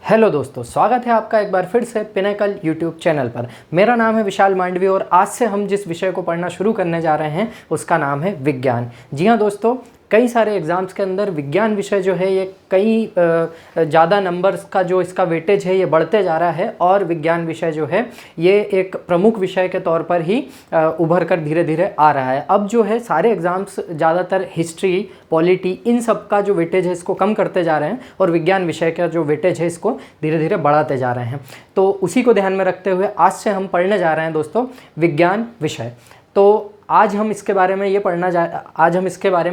Hello दोस्तों, स्वागत है आपका एक बार फिर से पिनेकल यूट्यूब चैनल पर। मेरा नाम है विशाल मांडवी और आज से हम जिस विषय को पढ़ना शुरू करने जा रहे हैं उसका नाम है विज्ञान। जी हाँ दोस्तों, कई सारे एग्ज़ाम्स के अंदर विज्ञान विषय जो है ये कई ज़्यादा नंबर्स का जो इसका वेटेज है ये बढ़ते जा रहा है और विज्ञान विषय जो है ये एक प्रमुख विषय के तौर पर ही उभर कर धीरे धीरे आ रहा है। अब जो है सारे एग्ज़ाम्स ज़्यादातर हिस्ट्री, पॉलिटी, इन सब का जो वेटेज है इसको कम करते जा रहे हैं और विज्ञान विषय का जो वेटेज है इसको धीरे धीरे बढ़ाते जा रहे हैं। तो उसी को ध्यान में रखते हुए आज से हम पढ़ने जा रहे हैं दोस्तों विज्ञान विषय। तो आज हम इसके बारे में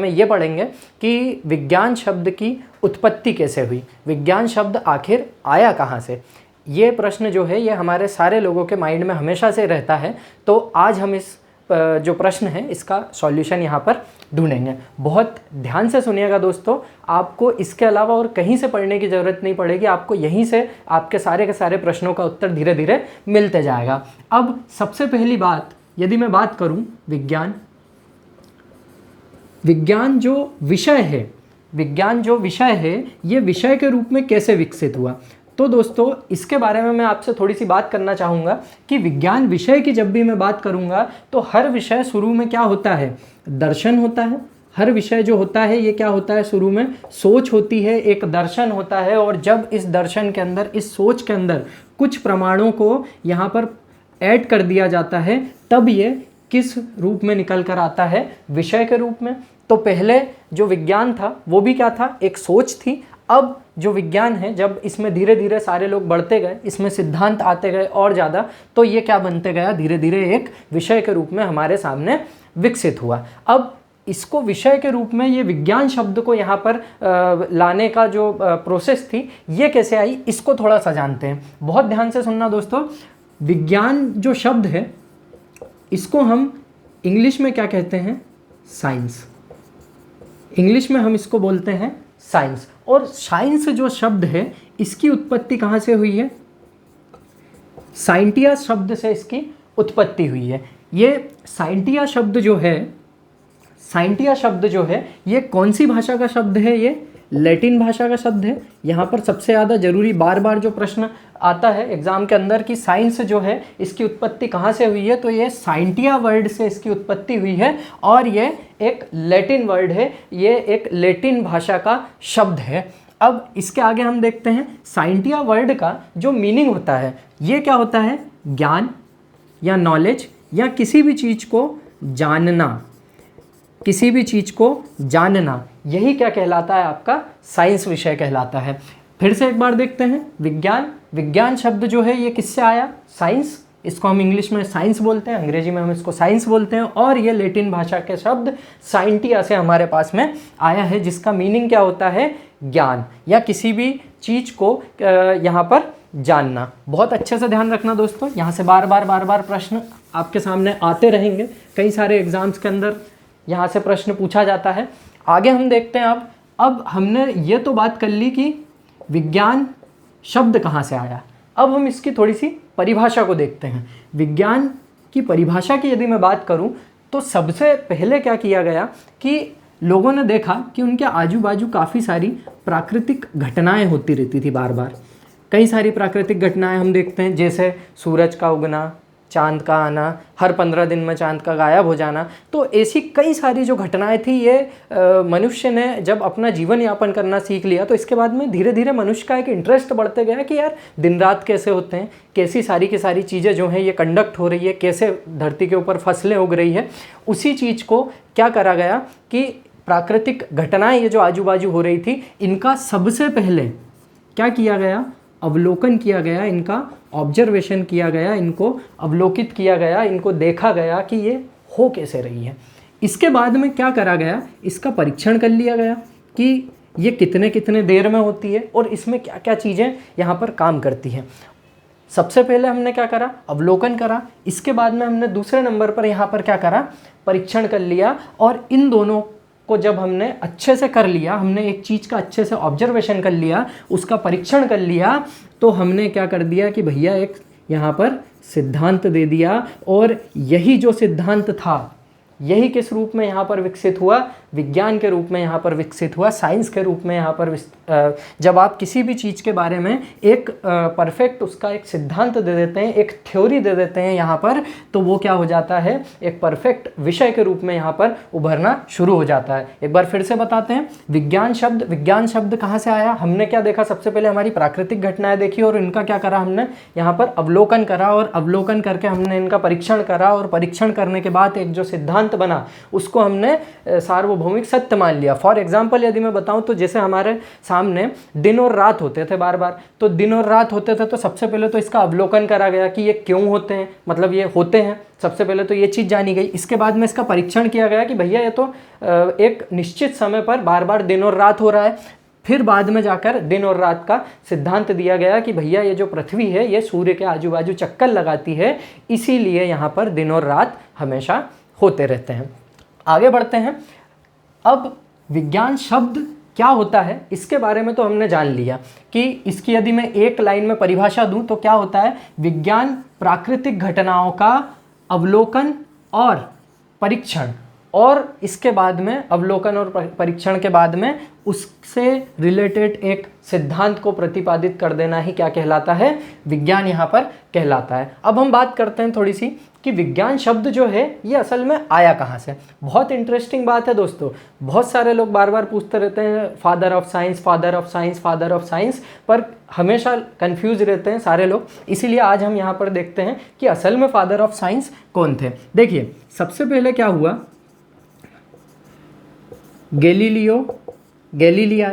ये पढ़ेंगे कि विज्ञान शब्द की उत्पत्ति कैसे हुई, विज्ञान शब्द आखिर आया कहाँ से। ये प्रश्न जो है ये हमारे सारे लोगों के माइंड में हमेशा से रहता है। तो आज हम इस जो प्रश्न है इसका सॉल्यूशन यहाँ पर ढूंढेंगे। बहुत ध्यान से सुनिएगा दोस्तों, आपको इसके अलावा और कहीं से पढ़ने की ज़रूरत नहीं पड़ेगी, आपको यहीं से आपके सारे के सारे प्रश्नों का उत्तर धीरे धीरे मिलते जाएगा। अब सबसे पहली बात, यदि मैं बात करूं विज्ञान जो विषय है ये विषय के रूप में कैसे विकसित हुआ, तो दोस्तों इसके बारे में मैं आपसे थोड़ी सी बात करना चाहूँगा कि विज्ञान विषय की जब भी मैं बात करूँगा तो हर विषय शुरू में क्या होता है, दर्शन होता है। हर विषय जो होता है ये क्या होता है, शुरू में सोच होती है, एक दर्शन होता है। और जब इस दर्शन के अंदर, इस सोच के अंदर कुछ प्रमाणों को यहाँ पर ऐड कर दिया जाता है तब ये किस रूप में निकल कर आता है, विषय के रूप में। तो पहले जो विज्ञान था वो भी क्या था, एक सोच थी। अब जो विज्ञान है जब इसमें धीरे धीरे सारे लोग बढ़ते गए, इसमें सिद्धांत आते गए और ज़्यादा, तो ये क्या बनते गया, धीरे धीरे एक विषय के रूप में हमारे सामने विकसित हुआ। अब इसको विषय के रूप में, ये विज्ञान शब्द को यहाँ पर लाने का जो प्रोसेस थी ये कैसे आई, इसको थोड़ा सा जानते हैं। बहुत ध्यान से सुनना दोस्तों। विज्ञान जो शब्द है इसको हम इंग्लिश में क्या कहते हैं, साइंस। इंग्लिश में हम इसको बोलते हैं साइंस। और साइंस जो शब्द है इसकी उत्पत्ति कहाँ से हुई है, साइंटिया शब्द से इसकी उत्पत्ति हुई है। ये साइंटिया शब्द जो है ये कौन सी भाषा का शब्द है, ये लैटिन भाषा का शब्द है। यहाँ पर सबसे ज़्यादा जरूरी बार बार जो प्रश्न आता है एग्जाम के अंदर कि साइंस जो है इसकी उत्पत्ति कहाँ से हुई है, तो ये साइंटिया वर्ड से इसकी उत्पत्ति हुई है और ये एक लैटिन वर्ड है, ये एक लैटिन भाषा का शब्द है। अब इसके आगे हम देखते हैं साइंटिया वर्ड का जो मीनिंग होता है ये क्या होता है, ज्ञान या नॉलेज या किसी भी चीज़ को जानना, यही क्या कहलाता है, आपका साइंस विषय कहलाता है। फिर से एक बार देखते हैं विज्ञान शब्द जो है ये किससे आया, साइंस। इसको हम इंग्लिश में साइंस बोलते हैं, अंग्रेजी में हम इसको साइंस बोलते हैं। और ये लैटिन भाषा के शब्द साइंटिया से हमारे पास में आया है, जिसका मीनिंग क्या होता है, ज्ञान या किसी भी चीज़ को यहाँ पर जानना। बहुत अच्छे से ध्यान रखना दोस्तों, यहाँ से बार बार प्रश्न आपके सामने आते रहेंगे। कई सारे एग्जाम्स के अंदर यहाँ से प्रश्न पूछा जाता है। आगे हम देखते हैं। अब हमने ये तो बात कर ली कि विज्ञान शब्द कहाँ से आया। अब हम इसकी थोड़ी सी परिभाषा को देखते हैं। विज्ञान की परिभाषा की यदि मैं बात करूँ तो सबसे पहले क्या किया गया कि लोगों ने देखा कि उनके आजू बाजू काफ़ी सारी प्राकृतिक घटनाएं होती रहती थी बार बार। कई सारी प्राकृतिक घटनाएं हम देखते हैं, जैसे सूरज का उगना, चांद का आना, हर 15 दिन में चांद का गायब हो जाना। तो ऐसी कई सारी जो घटनाएं थी ये मनुष्य ने जब अपना जीवन यापन करना सीख लिया तो इसके बाद में धीरे धीरे मनुष्य का एक इंटरेस्ट बढ़ते गया कि यार दिन रात कैसे होते हैं, कैसी सारी की सारी चीज़ें जो हैं ये कंडक्ट हो रही है, कैसे धरती के ऊपर फसलें उग रही है। उसी चीज़ को क्या करा गया कि प्राकृतिक घटनाएँ ये जो आजू बाजू हो रही थी इनका सबसे पहले क्या किया गया, अवलोकन किया गया, इनका ऑब्जर्वेशन किया गया, इनको अवलोकित किया गया, इनको देखा गया कि ये हो कैसे रही है। इसके बाद में क्या करा गया, इसका परीक्षण कर लिया गया कि ये कितने कितने देर में होती है और इसमें क्या क्या चीज़ें यहाँ पर काम करती हैं। सबसे पहले हमने क्या करा, अवलोकन करा। इसके बाद में हमने दूसरे नंबर पर यहाँ पर क्या करा, परीक्षण कर लिया। और इन दोनों को जब हमने अच्छे से कर लिया, हमने एक चीज़ का अच्छे से ऑब्जर्वेशन कर लिया, उसका परीक्षण कर लिया, तो हमने क्या कर दिया कि भैया एक यहाँ पर सिद्धांत दे दिया। और यही जो सिद्धांत था यही किस रूप में यहाँ पर विकसित हुआ, विज्ञान के रूप में यहाँ पर विकसित हुआ, साइंस के रूप में यहाँ पर जब आप किसी भी चीज़ के बारे में एक परफेक्ट उसका एक सिद्धांत दे देते हैं, एक थ्योरी दे देते हैं यहाँ पर, तो वो क्या हो जाता है, एक परफेक्ट विषय के रूप में यहाँ पर उभरना शुरू हो जाता है। एक बार फिर से बताते हैं, विज्ञान शब्द कहाँ से आया? हमने क्या देखा? सबसे पहले हमारी प्राकृतिक घटनाएं देखी और इनका क्या करा हमने यहाँ पर अवलोकन करा, और अवलोकन करके हमने इनका परीक्षण करा, और परीक्षण करने के बाद एक जो सिद्धांत बना उसको हमने सार्वभौमिक सत्य मान लिया। फॉर एग्जाम्पल यदि मैं बताऊं तो जैसे हमारे सामने दिन और रात होते थे बार बार, तो दिन और रात होते थे तो सबसे पहले तो इसका अवलोकन करा गया कि ये क्यों होते हैं, मतलब ये होते हैं, सबसे पहले तो ये चीज़ जानी गई। इसके बाद में इसका परीक्षण किया गया कि भैया ये तो एक निश्चित समय पर बार बार दिन और रात हो रहा है। फिर बाद में जाकर दिन और रात का सिद्धांत दिया गया कि भैया ये जो पृथ्वी है ये सूर्य के आजू बाजू चक्कर लगाती है, इसीलिए यहाँ पर दिन और रात हमेशा होते रहते हैं। आगे बढ़ते हैं। अब विज्ञान शब्द क्या होता है इसके बारे में तो हमने जान लिया कि इसकी यदि मैं एक लाइन में परिभाषा दूं तो क्या होता है, विज्ञान प्राकृतिक घटनाओं का अवलोकन और परीक्षण, और इसके बाद में अवलोकन और परीक्षण के बाद में उससे रिलेटेड एक सिद्धांत को प्रतिपादित कर देना ही क्या कहलाता है, विज्ञान यहाँ पर कहलाता है। अब हम बात करते हैं थोड़ी सी कि विज्ञान शब्द जो है ये असल में आया कहाँ से। बहुत इंटरेस्टिंग बात है दोस्तों, बहुत सारे लोग बार बार पूछते रहते हैं father of science, father of science, father of science, पर हमेशा कंफ्यूज रहते हैं सारे लोग। इसीलिए आज हम यहाँ पर देखते हैं कि असल में फादर ऑफ साइंस कौन थे। देखिए सबसे पहले क्या हुआ, गैलीलियो गैलीली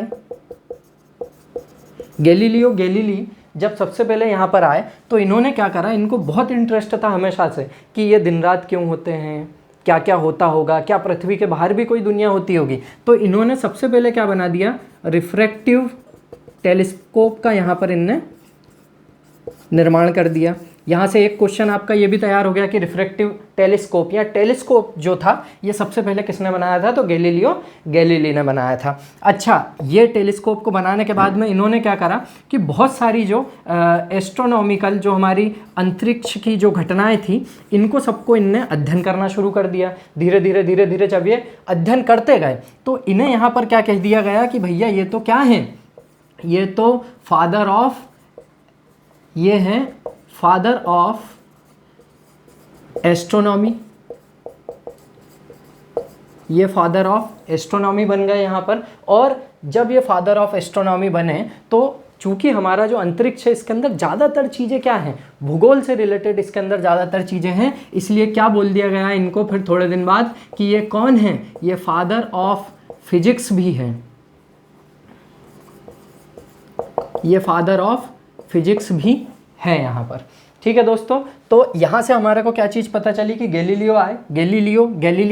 जब सबसे पहले यहाँ पर आए तो इन्होंने क्या करा, इनको बहुत इंटरेस्ट था हमेशा से कि ये दिन रात क्यों होते हैं, क्या क्या होता होगा, क्या पृथ्वी के बाहर भी कोई दुनिया होती होगी। तो इन्होंने सबसे पहले क्या बना दिया, रिफ्रैक्टिव टेलीस्कोप का यहाँ पर इनने निर्माण कर दिया। यहाँ से एक क्वेश्चन आपका ये भी तैयार हो गया कि रिफ्रैक्टिव टेलीस्कोप या टेलीस्कोप जो था ये सबसे पहले किसने बनाया था, तो गैलीलियो गैलीली ने बनाया था। अच्छा, ये टेलीस्कोप को बनाने के बाद में इन्होंने क्या करा कि बहुत सारी जो एस्ट्रोनॉमिकल जो हमारी अंतरिक्ष की जो घटनाएं थी इनको सबको इनने अध्ययन करना शुरू कर दिया। धीरे धीरे जब ये अध्ययन करते गए तो इन्हें यहाँ पर क्या कह दिया गया कि भैया ये तो क्या है, ये तो फादर ऑफ, ये हैं फादर ऑफ एस्ट्रोनॉमी, ये फादर ऑफ एस्ट्रोनॉमी बन गए यहाँ पर। और जब ये फादर ऑफ एस्ट्रोनॉमी बने तो चूंकि हमारा जो अंतरिक्ष है इसके अंदर ज़्यादातर चीज़ें क्या हैं, भूगोल से रिलेटेड इसके अंदर ज़्यादातर चीज़ें हैं, इसलिए क्या बोल दिया गया इनको फिर थोड़े दिन बाद कि ये कौन है, ये फादर ऑफ फिजिक्स भी हैं, ये फादर ऑफ फिजिक्स भी है यहाँ पर। ठीक है दोस्तों, तो यहाँ से हमारे को क्या चीज़ पता चली कि गैलीली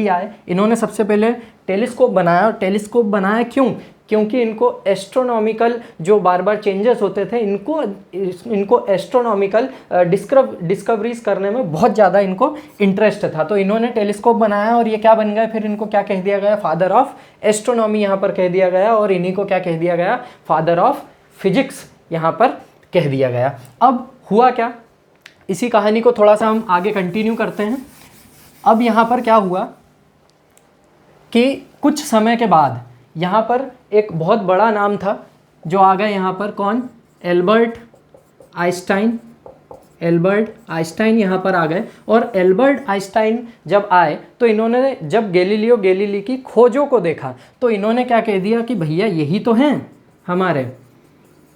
आए, इन्होंने सबसे पहले टेलीस्कोप बनाया। और टेलीस्कोप बनाया क्यों, क्योंकि इनको एस्ट्रोनॉमिकल जो बार बार चेंजेस होते थे इनको एस्ट्रोनॉमिकल डिस्कवरीज करने में बहुत ज़्यादा इनको इंटरेस्ट था। तो इन्होंने टेलीस्कोप बनाया और ये क्या बन गया, फिर इनको क्या कह दिया गया, फादर ऑफ एस्ट्रोनॉमी यहाँ पर कह दिया गया, और इन्हीं को क्या कह दिया गया, फादर ऑफ फिजिक्स यहाँ पर कह दिया गया। अब हुआ क्या, इसी कहानी को थोड़ा सा हम आगे कंटिन्यू करते हैं। अब यहाँ पर क्या हुआ कि कुछ समय के बाद यहाँ पर एक बहुत बड़ा नाम था जो आ गया यहाँ पर, कौन, एल्बर्ट आइंस्टाइन यहाँ पर आ गए। और एल्बर्ट आइंस्टाइन जब आए तो इन्होंने जब गैलीलियो गैलीली की खोजों को देखा तो इन्होंने क्या कह दिया कि भैया यही तो हैं हमारे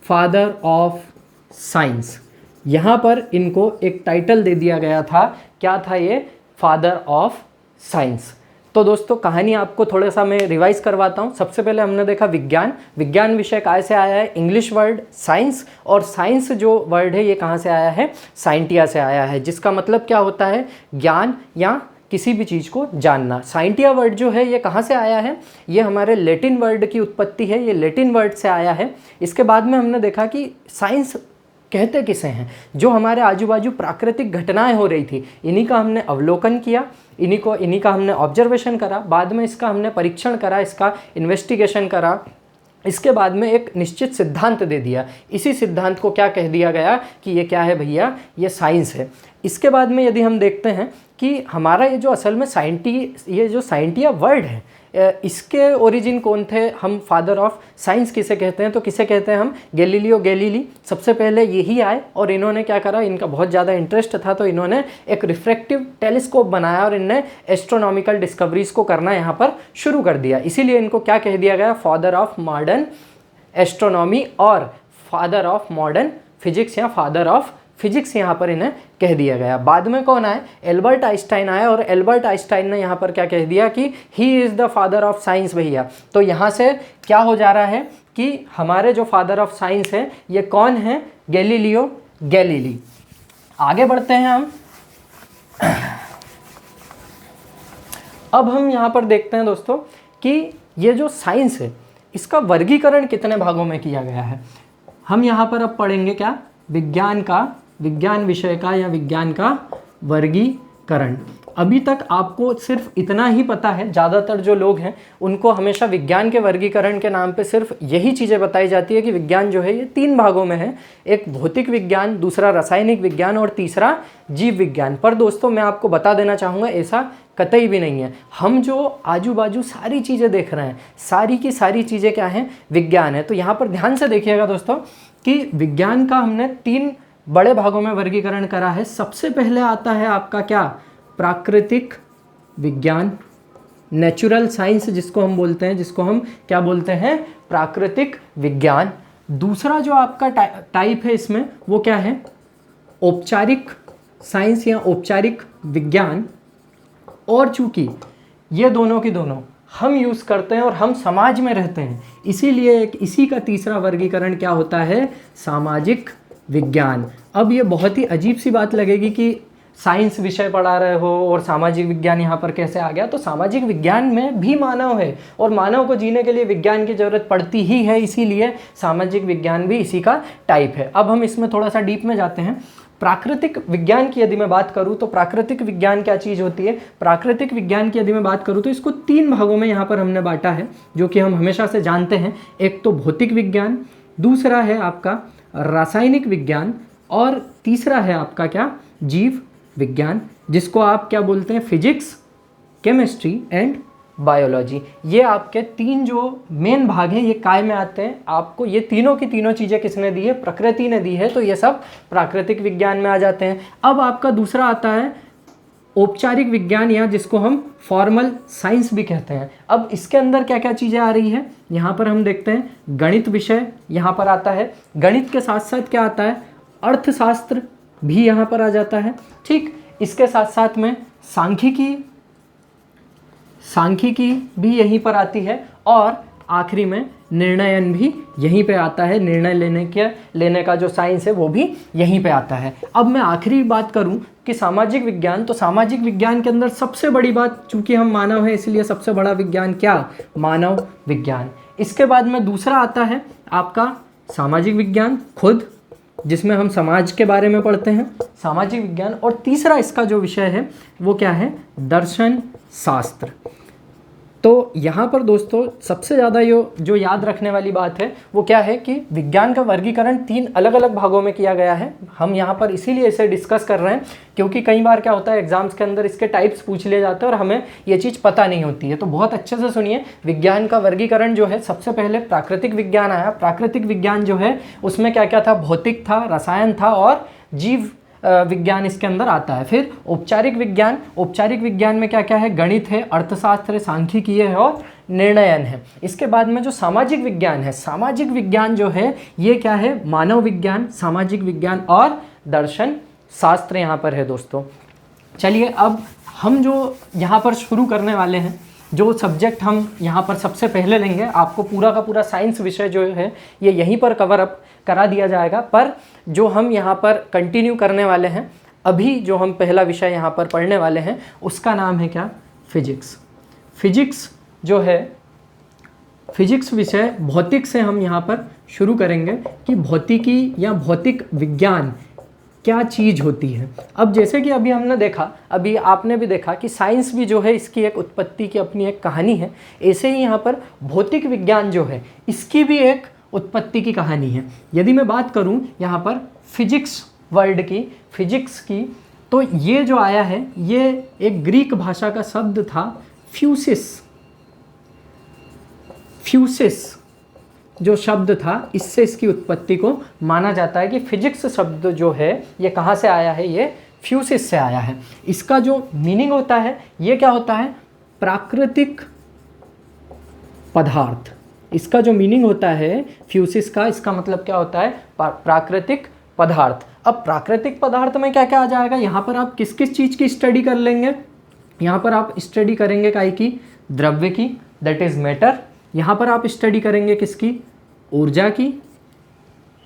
फादर ऑफ साइंस। यहाँ पर इनको एक टाइटल दे दिया गया था, क्या था ये, फादर ऑफ साइंस। तो दोस्तों कहानी आपको थोड़ा सा मैं रिवाइज करवाता हूँ। सबसे पहले हमने देखा विज्ञान विषय कहाँ से आया है, इंग्लिश वर्ड साइंस, और साइंस जो वर्ड है ये कहाँ से आया है, साइंटिया से आया है, जिसका मतलब क्या होता है, ज्ञान या किसी भी चीज़ को जानना। साइंटिया वर्ड जो है ये कहाँ से आया है, ये हमारे लैटिन वर्ड की उत्पत्ति है, ये लैटिन वर्ड से आया है। इसके बाद में हमने देखा कि साइंस कहते किसे हैं, जो हमारे आजू बाजू प्राकृतिक घटनाएं हो रही थी इन्हीं का हमने अवलोकन किया, इन्हीं का हमने ऑब्जर्वेशन करा, बाद में इसका हमने परीक्षण करा, इसका इन्वेस्टिगेशन करा, इसके बाद में एक निश्चित सिद्धांत दे दिया। इसी सिद्धांत को क्या कह दिया गया कि ये क्या है भैया, ये साइंस है। इसके बाद में यदि हम देखते हैं कि हमारा ये जो असल में ये जो साइंटिया वर्ड है, इसके ओरिजिन कौन थे, हम फादर ऑफ साइंस किसे कहते हैं, तो किसे कहते हैं हम, गैलीलियो गैलीली सबसे पहले यही आए। और इन्होंने क्या करा, इनका बहुत ज़्यादा इंटरेस्ट था तो इन्होंने एक रिफ्रैक्टिव टेलीस्कोप बनाया और इनने एस्ट्रोनॉमिकल डिस्कवरीज को करना यहाँ पर शुरू कर दिया। इसीलिए इनको क्या कह दिया गया, फादर ऑफ मॉडर्न एस्ट्रोनॉमी और फादर ऑफ मॉडर्न फिजिक्स या फादर ऑफ फिजिक्स यहाँ पर इन्हें कह दिया गया। बाद में कौन आए, एल्बर्ट आइंस्टाइन आए और एल्बर्ट आइंस्टाइन ने यहाँ पर क्या कह दिया कि he is the father of science भैया। तो यहाँ से क्या हो जा रहा है कि हमारे जो फादर ऑफ साइंस हैं ये कौन है, गैलीलियो गैलीली। आगे बढ़ते हैं हम। अब हम यहाँ पर देखते हैं दोस्तों कि ये जो साइंस है इसका वर्गीकरण कितने भागों में किया गया है। हम यहाँ पर अब पढ़ेंगे क्या, विज्ञान विषय का या विज्ञान का वर्गीकरण। अभी तक आपको सिर्फ इतना ही पता है, ज़्यादातर जो लोग हैं उनको हमेशा विज्ञान के वर्गीकरण के नाम पे सिर्फ यही चीज़ें बताई जाती है कि विज्ञान जो है ये 3 भागों में है, एक भौतिक विज्ञान, दूसरा रासायनिक विज्ञान और तीसरा जीव विज्ञान। पर दोस्तों मैं आपको बता देना चाहूँगा ऐसा कतई भी नहीं है। हम जो आजू बाजू सारी चीज़ें देख रहे हैं, सारी की सारी चीज़ें क्या हैं, विज्ञान है। तो यहाँ पर ध्यान से देखिएगा दोस्तों कि विज्ञान का हमने 3 बड़े भागों में वर्गीकरण करा है। सबसे पहले आता है आपका क्या, प्राकृतिक विज्ञान, नेचुरल साइंस जिसको हम बोलते हैं, जिसको हम क्या बोलते हैं, प्राकृतिक विज्ञान। दूसरा जो आपका टाइप है इसमें वो क्या है, औपचारिक साइंस या औपचारिक विज्ञान। और चूंकि ये दोनों की दोनों हम यूज़ करते हैं और हम समाज में रहते हैं, इसीलिए इसी का तीसरा वर्गीकरण क्या होता है, सामाजिक विज्ञान। अब ये बहुत ही अजीब सी बात लगेगी कि साइंस विषय पढ़ा रहे हो और सामाजिक विज्ञान यहाँ पर कैसे आ गया। तो सामाजिक विज्ञान में भी मानव है और मानव को जीने के लिए विज्ञान की ज़रूरत पड़ती ही है, इसीलिए सामाजिक विज्ञान भी इसी का टाइप है। अब हम इसमें थोड़ा सा डीप में जाते हैं। प्राकृतिक विज्ञान की यदि मैं बात करूं तो प्राकृतिक विज्ञान क्या चीज़ होती है, प्राकृतिक विज्ञान की यदि मैं बात करूं तो इसको 3 भागों में यहाँ पर हमने बांटा है, जो कि हम हमेशा से जानते हैं। एक तो भौतिक विज्ञान, दूसरा है आपका रासायनिक विज्ञान और तीसरा है आपका क्या, जीव विज्ञान, जिसको आप क्या बोलते हैं, फिजिक्स, केमिस्ट्री एंड बायोलॉजी। ये आपके 3 जो मेन भाग हैं ये काय में आते हैं। आपको ये तीनों की तीनों चीज़ें किसने दी है, प्रकृति ने दी है, तो ये सब प्राकृतिक विज्ञान में आ जाते हैं। अब आपका दूसरा आता है औपचारिक विज्ञान या जिसको हम फॉर्मल साइंस भी कहते हैं। अब इसके अंदर क्या क्या चीज़ें आ रही है, यहाँ पर हम देखते हैं गणित विषय यहाँ पर आता है। गणित के साथ साथ क्या आता है, अर्थशास्त्र भी यहाँ पर आ जाता है। ठीक, इसके साथ साथ में सांख्यिकी भी यहीं पर आती है और आखिरी में निर्णयन भी यहीं पे आता है। निर्णय लेने का जो साइंस है वो भी यहीं पे आता है। अब मैं आखिरी बात करूं कि सामाजिक विज्ञान, तो सामाजिक विज्ञान के अंदर सबसे बड़ी बात, चूंकि हम मानव हैं इसलिए सबसे बड़ा विज्ञान क्या, मानव विज्ञान। इसके बाद में दूसरा आता है आपका सामाजिक विज्ञान खुद, जिसमें हम समाज के बारे में पढ़ते हैं, सामाजिक विज्ञान। और तीसरा इसका जो विषय है वो क्या है, दर्शन शास्त्र। तो यहाँ पर दोस्तों सबसे ज़्यादा जो याद रखने वाली बात है वो क्या है कि विज्ञान का वर्गीकरण 3 अलग अलग भागों में किया गया है। हम यहाँ पर इसीलिए इसे डिस्कस कर रहे हैं क्योंकि कई बार क्या होता है एग्जाम्स के अंदर इसके टाइप्स पूछ लिए जाते हैं और हमें ये चीज़ पता नहीं होती है। तो बहुत अच्छे से सुनिए, विज्ञान का वर्गीकरण जो है, सबसे पहले प्राकृतिक विज्ञान आया। प्राकृतिक विज्ञान जो है उसमें क्या क्या था, भौतिक था, रसायन था और जीव विज्ञान इसके अंदर आता है। फिर औपचारिक विज्ञान, औपचारिक विज्ञान में क्या क्या है, गणित है, अर्थशास्त्र है, सांख्यिकी है और निर्णयन है। इसके बाद में जो सामाजिक विज्ञान है, सामाजिक विज्ञान जो है ये क्या है, मानव विज्ञान, सामाजिक विज्ञान और दर्शन शास्त्र यहाँ पर है दोस्तों। चलिए अब हम जो यहाँ पर शुरू करने वाले हैं, जो सब्जेक्ट हम यहाँ पर सबसे पहले लेंगे, आपको पूरा का पूरा साइंस विषय जो है ये यहीं पर कवर अप करा दिया जाएगा। पर जो हम यहाँ पर कंटिन्यू करने वाले हैं, अभी जो हम पहला विषय यहाँ पर पढ़ने वाले हैं उसका नाम है क्या, फिजिक्स। फिजिक्स जो है, फिजिक्स विषय भौतिक से हम यहाँ पर शुरू करेंगे कि भौतिकी या भौतिक विज्ञान क्या चीज़ होती है। अब जैसे कि अभी हमने देखा, अभी आपने भी देखा कि साइंस भी जो है इसकी एक उत्पत्ति की अपनी एक कहानी है, ऐसे ही यहाँ पर भौतिक विज्ञान जो है इसकी भी एक उत्पत्ति की कहानी है। यदि मैं बात करूँ यहाँ पर फिजिक्स वर्ड की, फिजिक्स की, तो ये जो आया है ये एक ग्रीक भाषा का शब्द था फ्यूसिस। फ्यूसिस जो शब्द था, इससे इसकी उत्पत्ति को माना जाता है कि फिजिक्स शब्द जो है ये कहाँ से आया है, ये फ्यूसिस से आया है। इसका जो मीनिंग होता है ये क्या होता है, प्राकृतिक पदार्थ। इसका जो मीनिंग होता है फ्यूसिस का, इसका मतलब क्या होता है, प्राकृतिक पदार्थ। अब प्राकृतिक पदार्थ में क्या क्या आ जाएगा, यहाँ पर आप किस किस चीज़ की स्टडी कर लेंगे, यहाँ पर आप स्टडी करेंगे काय की, द्रव्य की, दैट इज़ मैटर। यहाँ पर आप स्टडी करेंगे किसकी, ऊर्जा की।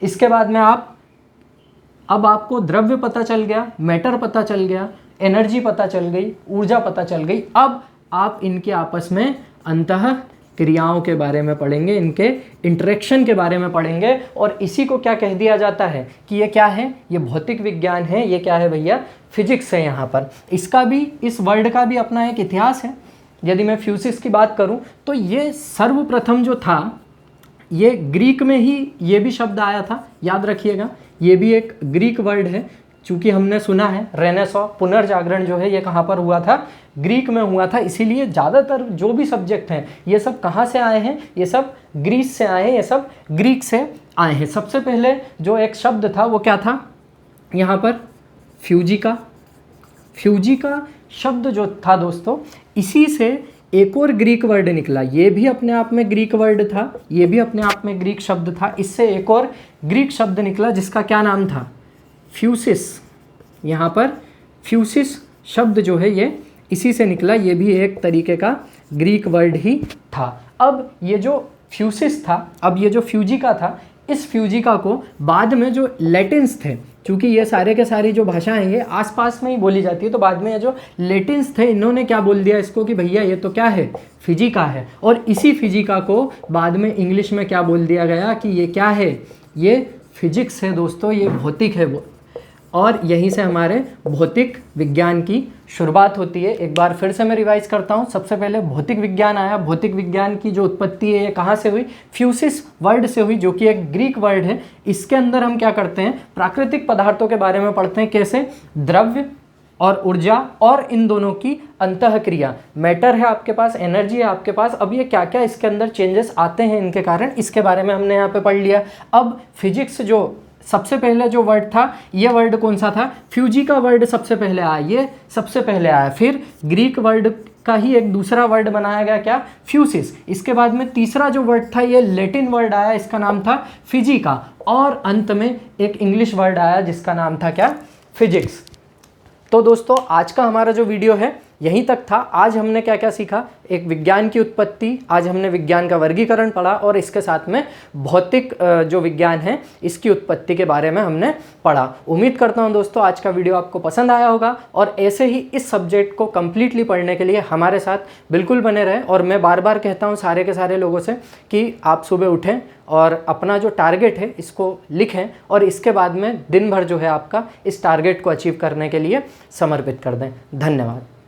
इसके बाद में अब आपको द्रव्य पता चल गया, मैटर पता चल गया, एनर्जी पता चल गई, ऊर्जा पता चल गई। अब आप इनके आपस में अंतः क्रियाओं के बारे में पढ़ेंगे, इनके इंटरेक्शन के बारे में पढ़ेंगे। और इसी को क्या कह दिया जाता है कि ये क्या है, ये भौतिक विज्ञान है, ये क्या है भैया, फिजिक्स है। यहाँ पर इसका भी, इस वर्ड का भी अपना एक इतिहास है। यदि मैं फ्यूसिस की बात करूँ तो ये सर्वप्रथम जो था ये ग्रीक में ही ये भी शब्द आया था, याद रखिएगा। ये भी एक ग्रीक वर्ड है, चूँकि हमने सुना है रेनेसॉ, पुनर्जागरण जो है ये कहाँ पर हुआ था, ग्रीक में हुआ था। इसीलिए ज़्यादातर जो भी सब्जेक्ट हैं ये सब कहाँ से आए हैं, ये सब ग्रीस से आए हैं, ये सब ग्रीक से आए हैं। सबसे पहले जो एक शब्द था वो क्या था, यहाँ पर फ्यूजिका। फ्यूजिका शब्द जो था दोस्तों, इसी से एक और ग्रीक वर्ड निकला। ये भी अपने आप में ग्रीक वर्ड था, ये भी अपने आप में ग्रीक शब्द था। इससे एक और ग्रीक शब्द निकला जिसका क्या नाम था, फ्यूसिस। यहाँ पर फ्यूसिस शब्द जो है ये इसी से निकला, ये भी एक तरीके का ग्रीक वर्ड ही था। अब ये जो फ्यूसिस था, अब ये जो फ्यूजिका था, इस फ्यूजिका को बाद में जो लैटिन्स थे, क्योंकि ये सारे के सारी जो भाषाएं हैं आसपास में ही बोली जाती है, तो बाद में ये जो लैटिन्स थे इन्होंने क्या बोल दिया इसको कि भैया ये तो क्या है, फिजिका है। और इसी फिजिका को बाद में इंग्लिश में क्या बोल दिया गया कि ये क्या है, ये फिजिक्स है दोस्तों, ये भौतिक है वो। और यहीं से हमारे भौतिक विज्ञान की शुरुआत होती है। एक बार फिर से मैं रिवाइज करता हूँ। सबसे पहले भौतिक विज्ञान आया। भौतिक विज्ञान की जो उत्पत्ति है ये कहाँ से हुई, फ्यूसिस वर्ड से हुई, जो कि एक ग्रीक वर्ड है। इसके अंदर हम क्या करते हैं, प्राकृतिक पदार्थों के बारे में पढ़ते हैं, कैसे, द्रव्य और ऊर्जा और इन दोनों की अंतःक्रिया। मैटर है आपके पास, एनर्जी है आपके पास, अब ये क्या क्या इसके अंदर चेंजेस आते हैं इनके कारण, इसके बारे में हमने यहाँ पे पढ़ लिया। अब फिजिक्स जो सबसे पहले जो वर्ड था, ये वर्ड कौन सा था, फ्यूजिका वर्ड सबसे पहले आया, ये सबसे पहले आया। फिर ग्रीक वर्ड का ही एक दूसरा वर्ड बनाया गया, क्या, फ्यूसिस। इसके बाद में तीसरा जो वर्ड था ये लैटिन वर्ड आया, इसका नाम था फिजिका। और अंत में एक इंग्लिश वर्ड आया जिसका नाम था क्या, फिजिक्स। तो दोस्तों आज का हमारा जो वीडियो है यहीं तक था। आज हमने क्या क्या सीखा, एक विज्ञान की उत्पत्ति, आज हमने विज्ञान का वर्गीकरण पढ़ा और इसके साथ में भौतिक जो विज्ञान है इसकी उत्पत्ति के बारे में हमने पढ़ा। उम्मीद करता हूं दोस्तों आज का वीडियो आपको पसंद आया होगा और ऐसे ही इस सब्जेक्ट को कंप्लीटली पढ़ने के लिए हमारे साथ बिल्कुल बने रहें। और मैं बार बार कहता हूँ सारे के सारे लोगों से कि आप सुबह उठें और अपना जो टारगेट है इसको लिखें और इसके बाद में दिन भर जो है आपका इस टारगेट को अचीव करने के लिए समर्पित कर दें। धन्यवाद।